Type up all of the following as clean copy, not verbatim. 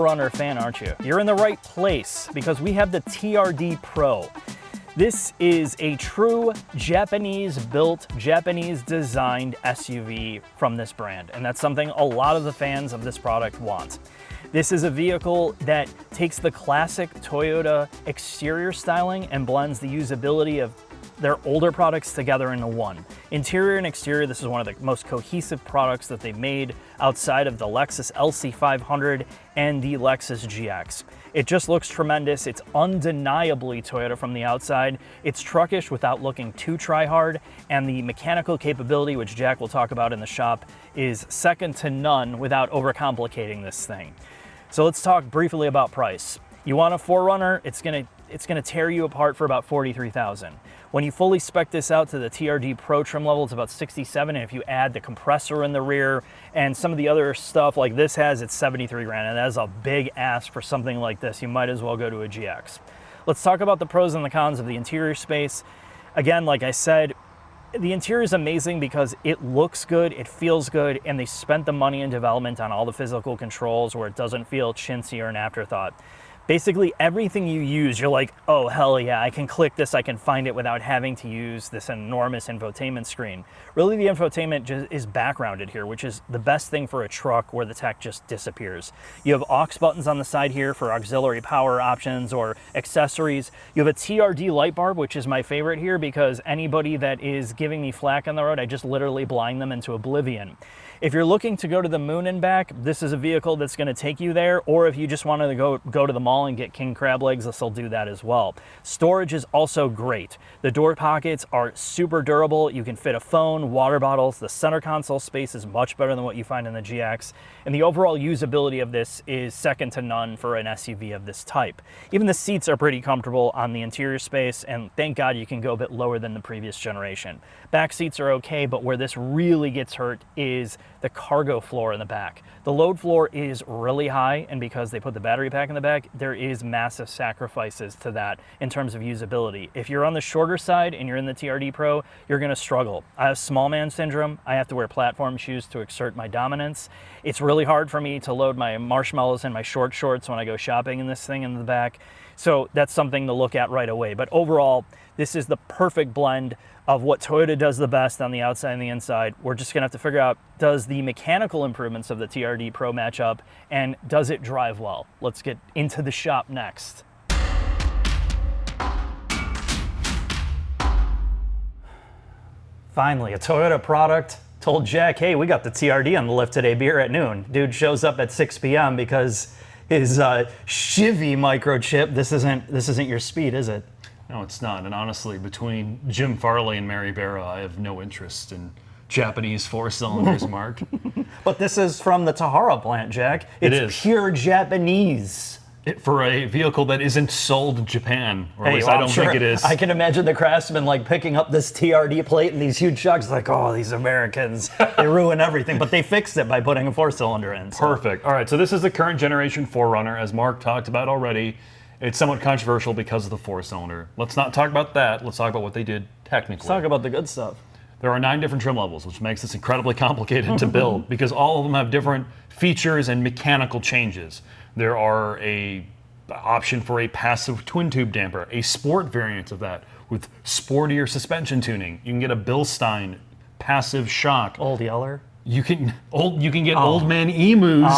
4Runner fan, aren't you? You're in the right place because we have the TRD Pro. This is a true Japanese-built, Japanese-designed SUV from this brand, and that's something a lot of the fans of this product want. This is a vehicle that takes the classic Toyota exterior styling and blends the usability of their older products together into one. Interior and exterior, this is one of the most cohesive products that they've made outside of the Lexus LC500 and the Lexus GX. It just looks tremendous. It's undeniably Toyota from the outside. It's truckish without looking too try-hard, and the mechanical capability, which Jack will talk about in the shop, is second to none without overcomplicating this thing. So let's talk briefly about price. You want a 4Runner, it's gonna tear you apart for about $43,000. When you fully spec this out to the TRD Pro trim level, it's about $67,000, and if you add the compressor in the rear and some of the other stuff like this has, it's $73,000, and that is a big ask for something like this. You might as well go to a GX. Let's talk about the pros and the cons of the interior space. Again, like I said, the interior is amazing because it looks good, it feels good, and they spent the money in development on all the physical controls where it doesn't feel chintzy or an afterthought. Basically, everything you use, you're like, oh, hell yeah, I can click this, I can find it without having to use this enormous infotainment screen. Really, the infotainment just is backgrounded here, which is the best thing for a truck where the tech just disappears. You have aux buttons on the side here for auxiliary power options or accessories. You have a TRD light bar, which is my favorite here because anybody that is giving me flack on the road, I just literally blind them into oblivion. If you're looking to go to the moon and back, this is a vehicle that's going to take you there, or if you just wanted to go to the mall and get king crab legs, this will do that as well. Storage is also great. The door pockets are super durable. You can fit a phone, water bottles. The center console space is much better than what you find in the GX, and the overall usability of this is second to none for an SUV of this type. Even the seats are pretty comfortable on the interior space, and thank God you can go a bit lower than the previous generation. Back seats are okay, but where this really gets hurt is the cargo floor in the back. The load floor is really high, and because they put the battery pack in the back, there is massive sacrifices to that in terms of usability. If you're on the shorter side and you're in the TRD Pro, you're gonna struggle. I have small man syndrome. I have to wear platform shoes to exert my dominance. It's really hard for me to load my marshmallows in my short shorts when I go shopping in this thing in the back. So that's something to look at right away. But overall, this is the perfect blend of what Toyota does the best on the outside and the inside. We're just gonna have to figure out, does the mechanical improvements of the TRD Pro match up, and does it drive well? Let's get into the shop next. Finally, a Toyota product. Told Jack, hey, we got the TRD on the lift today, beer at noon. Dude shows up at 6 p.m. because his Chevy microchip, this isn't your speed, is it? No, it's not. And honestly, between Jim Farley and Mary Barra, I have no interest in Japanese four cylinders, Mark. But this is from the Tahara plant, Jack. It's pure Japanese. For a vehicle that isn't sold in Japan, or at least I don't think it is. I can imagine the craftsman like picking up this TRD plate and these huge chucks, like, oh, these Americans, they ruin everything. But they fixed it by putting a four-cylinder in. So. Perfect. All right, so this is the current generation 4Runner, as Mark talked about already. It's somewhat controversial because of the four-cylinder. Let's not talk about that. Let's talk about what they did technically. Let's talk about the good stuff. There are 9 different trim levels, which makes this incredibly complicated to build because all of them have different features and mechanical changes. There are a option for a passive twin-tube damper, a sport variant of that with sportier suspension tuning. You can get a Bilstein passive shock. Old Yeller. You can get old man emus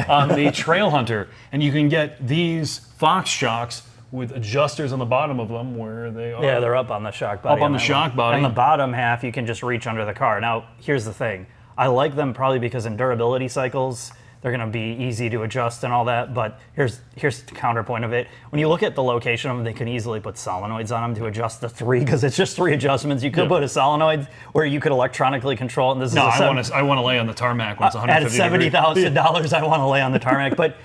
on the Trail Hunter, and you can get these Fox shocks with adjusters on the bottom of them where they are. Yeah, they're up on the shock body. Up on the shock body. And the bottom half, you can just reach under the car. Now, here's the thing. I like them probably because in durability cycles, they're going to be easy to adjust and all that, but here's the counterpoint of it. When you look at the location of them, they can easily put solenoids on them to adjust the 3, because it's just 3 adjustments. You could put a solenoid where you could electronically control it. And this I want to lay on the tarmac when it's 150 At $70,000, I want to lay on the tarmac. But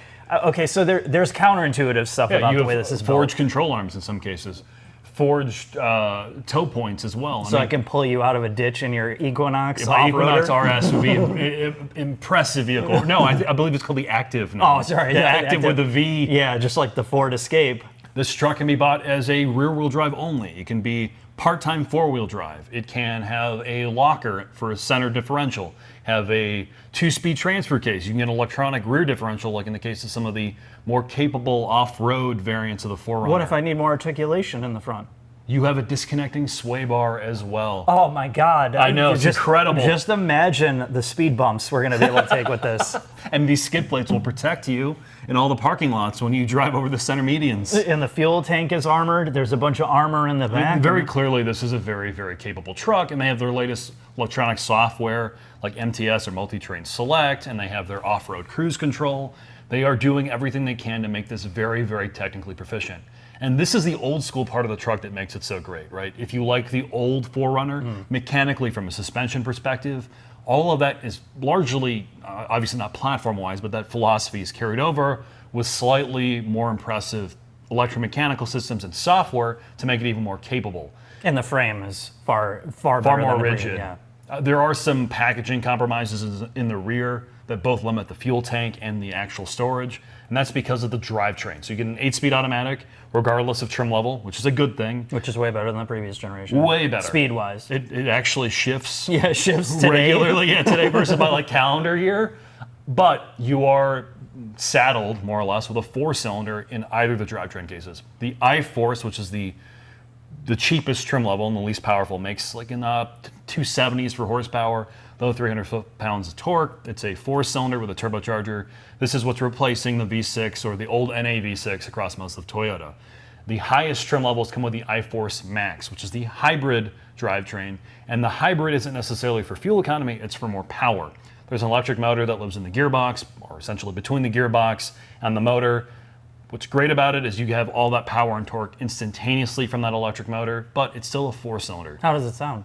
okay, so there's counterintuitive stuff about the way this is built. Forged control arms in some cases. Forged tow points as well. So I can pull you out of a ditch in your Equinox My off-roader? Equinox RS would be an impressive vehicle. No, I believe it's called the Active now. Oh, sorry. The Active with a V. Yeah, just like the Ford Escape. This truck can be bought as a rear-wheel drive only. It can be part-time four-wheel drive. It can have a locker for a center differential, have a 2-speed transfer case. You can get an electronic rear differential, like in the case of some of the more capable off-road variants of the 4Runner. What if I need more articulation in the front? You have a disconnecting sway bar as well. Oh my God. I know, it's incredible. Just imagine the speed bumps we're gonna be able to take with this. And these skid plates will protect you in all the parking lots when you drive over the center medians. And the fuel tank is armored. There's a bunch of armor in the back. Very clearly, this is a very, very capable truck, and they have their latest electronic software like MTS or Multi-Terrain Select, and they have their off-road cruise control. They are doing everything they can to make this very, very technically proficient. And this is the old school part of the truck that makes it so great, right? If you like the old 4Runner, mechanically from a suspension perspective, all of that is largely, obviously not platform-wise, but that philosophy is carried over with slightly more impressive electromechanical systems and software to make it even more capable. And the frame is far better more than the rigid. Yeah. There are some packaging compromises in the rear that both limit the fuel tank and the actual storage, and that's because of the drivetrain. So you get an 8-speed automatic, regardless of trim level, which is a good thing. Which is way better than the previous generation. Way better. Speed-wise. It actually shifts. Yeah, it shifts today. Regularly, today versus by like calendar year. But you are saddled, more or less, with a 4-cylinder in either of the drivetrain cases. The iForce, which is the cheapest trim level and the least powerful, makes like in 270s for horsepower, though 300 foot-pounds of torque. It's a 4-cylinder with a turbocharger. This is what's replacing the V6 or the old NA V6 across most of Toyota. The highest trim levels come with the iForce Max, which is the hybrid drivetrain. And the hybrid isn't necessarily for fuel economy, it's for more power. There's an electric motor that lives in the gearbox, or essentially between the gearbox and the motor. What's great about it is you have all that power and torque instantaneously from that electric motor, but it's still a 4-cylinder. How does it sound?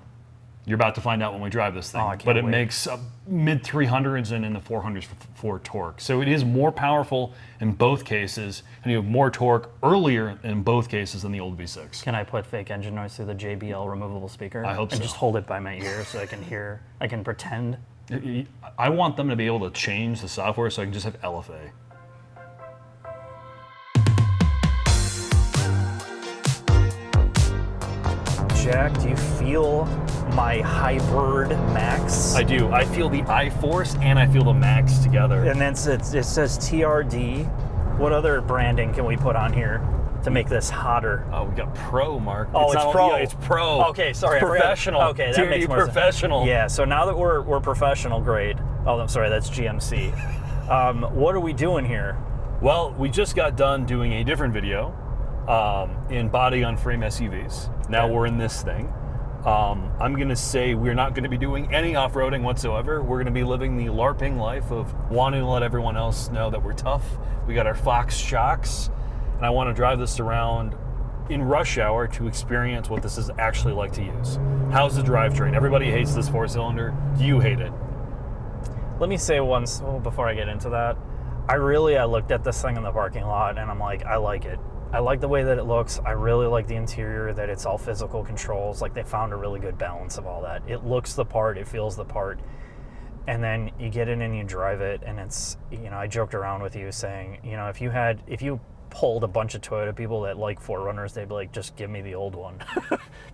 You're about to find out when we drive this thing. Oh, I can't but it wait. makes mid 300s and in the 400s for torque. So it is more powerful in both cases, and you have more torque earlier in both cases than the old V6. Can I put fake engine noise through the JBL removable speaker? I hope so. And just hold it by my ear so I can hear, I can pretend. I want them to be able to change the software so I can just have LFA. Jack, do you feel my hybrid Max? I do. I feel the iForce and I feel the Max together. And then it says TRD. What other branding can we put on here to make this hotter? Oh, we got Pro, Mark. Oh, it's not Pro. Yeah, it's Pro. Okay, sorry. It's professional. Okay, that TRD makes more sense. professional. Yeah, so now that we're professional grade. Oh, I'm sorry, that's GMC. What are we doing here? Well, we just got done doing a different video in body on frame SUVs. Now we're in this thing. I'm going to say we're not going to be doing any off-roading whatsoever. We're going to be living the LARPing life of wanting to let everyone else know that we're tough. We got our Fox shocks, and I want to drive this around in rush hour to experience what this is actually like to use. How's the drivetrain? Everybody hates this 4-cylinder. Do you hate it? Let me say once, before I get into that, I looked at this thing in the parking lot, and I'm like, I like it. I like the way that it looks. I really like the interior, that it's all physical controls. Like, they found a really good balance of all that. It looks the part, it feels the part. And then you get in and you drive it, and it's, I joked around with you saying, if you polled a bunch of Toyota people that like 4Runners, they'd be like, just give me the old one.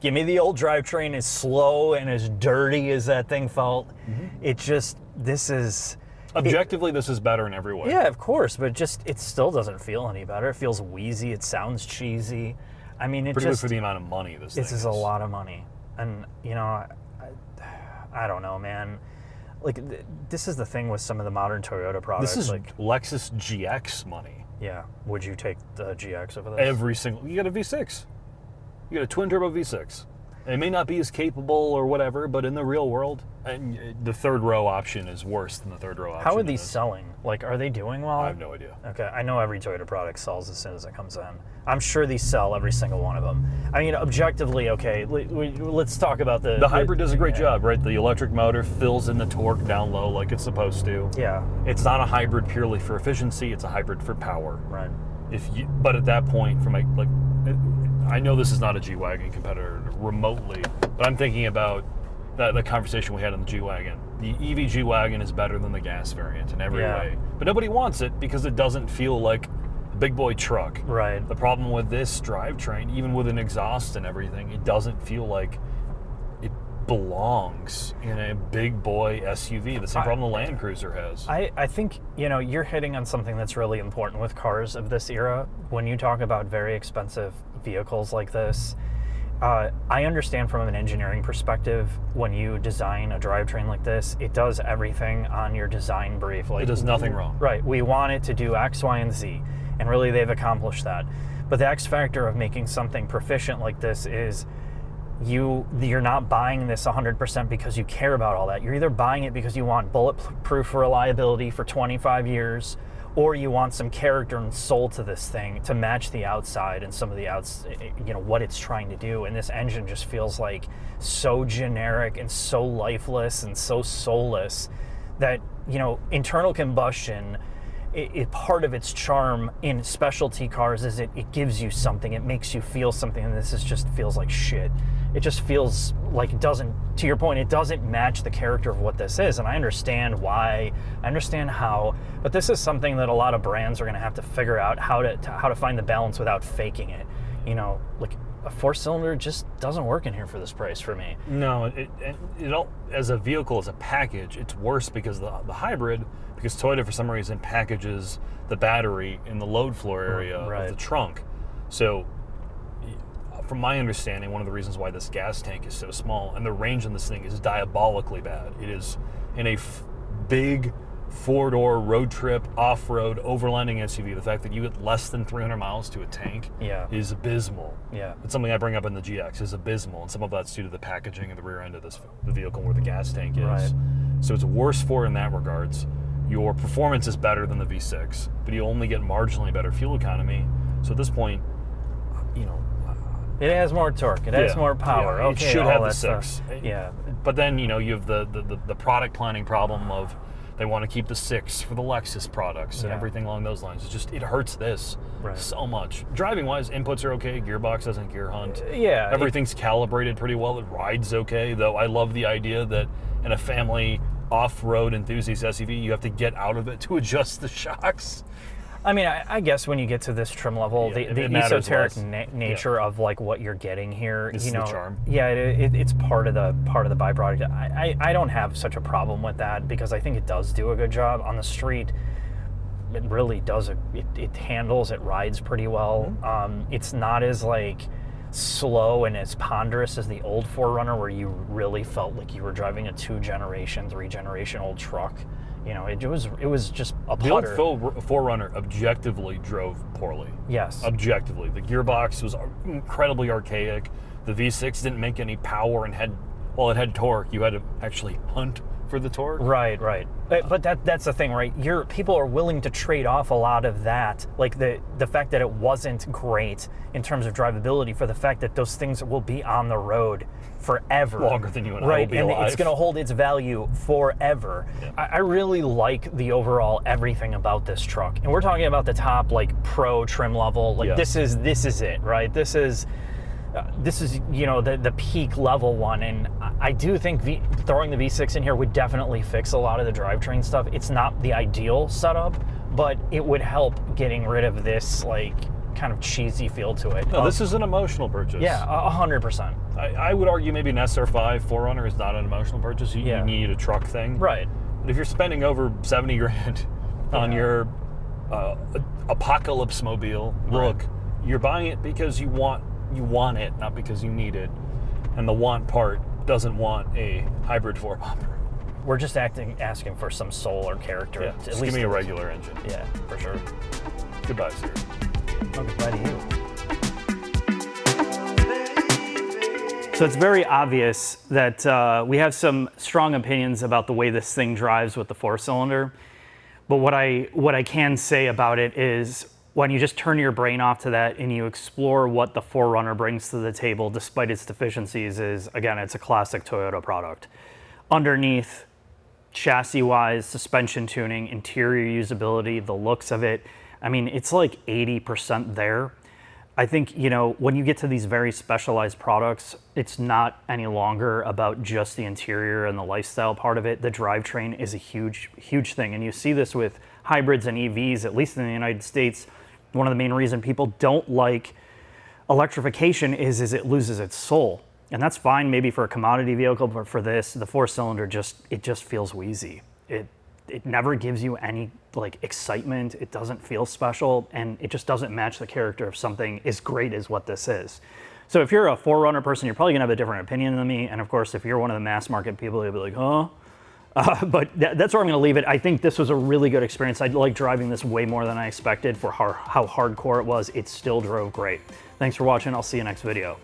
Give me the old drivetrain, as slow and as dirty as that thing felt. Mm-hmm. Objectively, this is better in every way. Yeah, of course, but it still doesn't feel any better. It feels wheezy. It sounds cheesy. I mean, particularly for the amount of money this thing is. This is a lot of money, and I don't know, man. Like, this is the thing with some of the modern Toyota products. This is like Lexus GX money. Yeah. Would you take the GX over this? Every single. You got a V6. You got a twin turbo V6. It may not be as capable or whatever, but in the real world, and the third row option is worse than the third row option. How are these selling? Like, are they doing well? I have no idea. Okay, I know every Toyota product sells as soon as it comes in. I'm sure these sell, every single one of them. I mean, objectively, okay, let's talk about the hybrid does a great job, right? The electric motor fills in the torque down low like it's supposed to. Yeah. It's not a hybrid purely for efficiency, it's a hybrid for power. Right. But at that point, I know this is not a G-Wagon competitor remotely, but I'm thinking about the conversation we had on the G-Wagon. The EV G-Wagon is better than the gas variant in every way. But nobody wants it because it doesn't feel like a big boy truck. Right. The problem with this drivetrain, even with an exhaust and everything, it doesn't feel like it belongs in a big boy SUV. The same problem the Land Cruiser has. I think, you're hitting on something that's really important with cars of this era. When you talk about very expensive vehicles like this, I understand from an engineering perspective, when you design a drivetrain like this, it does everything on your design brief. It does nothing wrong. Right. We want it to do X, Y, and Z. And really, they've accomplished that. But the X factor of making something proficient like this is you're not buying this 100% because you care about all that. You're either buying it because you want bulletproof reliability for 25 years, or you want some character and soul to this thing to match the outside and some of the what it's trying to do. And this engine just feels like so generic and so lifeless and so soulless that, internal combustion, part of its charm in specialty cars is it gives you something, it makes you feel something, and this just feels like shit. It just feels like it doesn't, to your point, it doesn't match the character of what this is. And I understand why, I understand how, but this is something that a lot of brands are going to have to figure out how to find the balance without faking it. Like a 4-cylinder just doesn't work in here for this price for me. No, it as a vehicle, as a package, it's worse because the hybrid, because Toyota for some reason packages the battery in the load floor area of the trunk. So from my understanding, one of the reasons why this gas tank is so small and the range on this thing is diabolically bad. It is in a big 4-door road trip, off-road, overlanding SUV. The fact that you get less than 300 miles to a tank is abysmal. Yeah. It's something I bring up in the GX, is abysmal, and some of that's due to the packaging of the rear end of the vehicle where the gas tank is. Right. So it's worse for in that regards. Your performance is better than the V6, but you only get marginally better fuel economy. So at this point, it has more torque. It has more power. Yeah, okay, it should all have the that 6. Stuff. Yeah. But then, you have the product planning problem of they want to keep the 6 for the Lexus products and everything along those lines. It hurts this so much. Driving-wise, inputs are okay. Gearbox doesn't gear hunt. Yeah. Everything's calibrated pretty well. It rides okay, though I love the idea that in a family off-road enthusiast SUV, you have to get out of it to adjust the shocks. I mean, I guess when you get to this trim level, the esoteric nature of like what you're getting here, This is the charm. Yeah, it's part of the byproduct. I don't have such a problem with that because I think it does do a good job on the street. It really does. It handles. It rides pretty well. Mm-hmm. It's not as like slow and as ponderous as the old 4Runner, where you really felt like you were driving a 2-generation, 3-generation old truck. It was just a putter. The old 4Runner objectively drove poorly. Yes. Objectively. The gearbox was incredibly archaic. The V6 didn't make any power and it had torque. You had to actually hunt for the torque. Right. But that's the thing, right? People are willing to trade off a lot of that, like the fact that it wasn't great in terms of drivability, for the fact that those things will be on the road forever. Longer than you and I will be alive. And it's going to hold its value forever. Yeah. I really like the overall everything about this truck. And we're talking about the top, like, Pro trim level. Like, this is it, right? This is the peak level one, and I do think throwing the V6 in here would definitely fix a lot of the drivetrain stuff. It's not the ideal setup, but it would help getting rid of this like kind of cheesy feel to it. No, this is an emotional purchase. Yeah, 100%. I would argue maybe an SR5 4Runner is not an emotional purchase. You need a truck thing. Right. But if you're spending over 70 grand on your apocalypse mobile, look, you're buying it because you want it, not because you need it. And the want part doesn't want a hybrid 4-pumper. We're just asking for some soul or character. Yeah, just give me a regular engine. Yeah, for sure. Goodbye, sir. Oh, goodbye to you. So it's very obvious that we have some strong opinions about the way this thing drives with the 4-cylinder. But what I can say about it is, when you just turn your brain off to that and you explore what the 4Runner brings to the table, despite its deficiencies, is, again, it's a classic Toyota product. Underneath, chassis-wise, suspension tuning, interior usability, the looks of it, I mean, it's like 80% there. I think, when you get to these very specialized products, it's not any longer about just the interior and the lifestyle part of it. The drivetrain is a huge, huge thing. And you see this with hybrids and EVs, at least in the United States. One of the main reasons people don't like electrification is it loses its soul. And that's fine maybe for a commodity vehicle, but for this, the 4-cylinder it just feels wheezy. It never gives you any like excitement. It doesn't feel special, and it just doesn't match the character of something as great as what this is. So if you're a 4Runner person, you're probably gonna have a different opinion than me. And of course, if you're one of the mass market people, you'll be like, huh? But that's where I'm gonna leave it. I think this was a really good experience. I like driving this way more than I expected for how hardcore it was. It still drove great. Thanks for watching. I'll see you next video.